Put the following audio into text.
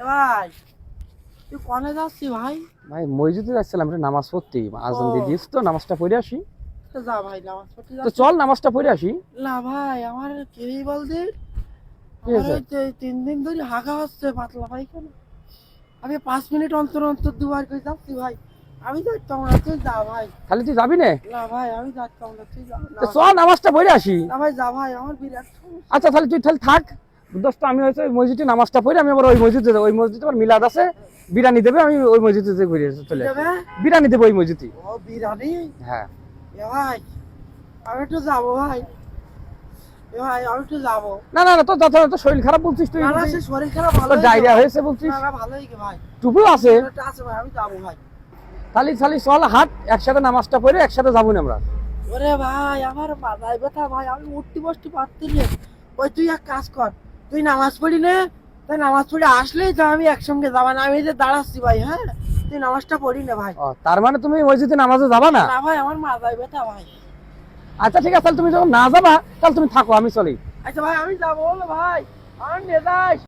ভাই তুই কনে যাচ্ছি ভাই? ভাই মসজিদে যাচ্ছিলাম, একটু নামাজ পড়তে, আজান দিয়ে দিস তো, নামাজটা পড়ে আসি। যা ভাই নামাজ পড়তে তো যাচ্ছি। চল নামাজটা পড়ে আসি। না ভাই আমার কি বলতে কি আমার হয়েছে? ওই যে 3 দিন ধরে হাগা হচ্ছে পাতলা পায়খানা। আমি 5 মিনিট অন্তর অন্তর দুবার করে যাচ্ছি ভাই। আমি যাইতাম না, তুই যা ভাই। তাহলে তুই যাবি না? না ভাই আমি যাইতাম না, তুই যা না। তো চল নামাজটা পড়ে আসি। না ভাই যা ভাই, আমার বিরাট সমস্যা। আচ্ছা তাহলে তুই তাহলে থাক দোস্ত, আমি হয়তো ওই মসজিদে নামাজটা পড়ে আমি আবার ওই মসজিদে যাবো। ওই মসজিদে আমার মিলাদ আছে, বিরিয়ানি দেবে, আমি ওই মসজিদে ঘুরে চলে আসি। যাবে? বিরিয়ানি দেবো ওই মসজিদে। ও বিরানি? হ্যাঁ এ ভাই আমি একটু যাবো ভাই। এ ভাই আমি একটু যাবো। না না না, তো তো শরীর খারাপ বলছিস তুই, না না, সে শরীর খারাপ ভালো তোর হয়েছে ডায়রিয়া ভাই। হয়েছে বলছিস, না না ভালোই কি ভাই। টুপু আছে। এটা আছে ভাই, আমি যাবো ভাই। তাহলে তাহলে চল হাট, একসাথে নামাজটা পড়ে একসাথে যাবো না আমরা। ওরে ভাই আমার মাথায় ব্যথা ভাই, আমি উঠতে বসতে পারছি না। ওই তুই এক কাজ কর, তুই নামাজ পড়ি নে, তাই নামাজ পড়ে আসলেই তো আমি একসঙ্গে যাবা না। আমি এই যে দাঁড়াচ্ছি ভাই, হ্যাঁ তুই নামাজটা পড়ি না ভাই। ও, তার মানে তুমি মসজিদে নামাজে যাবা না? না ভাই আমার মাথায় ব্যথা ভাই। আচ্ছা ঠিক আছে, তাহলে তুমি যখন না যাবা তাহলে তুমি থাকো, আমি চলি। আচ্ছা ভাই আমি যাবো ভাই, আমার নিয়ে যাস।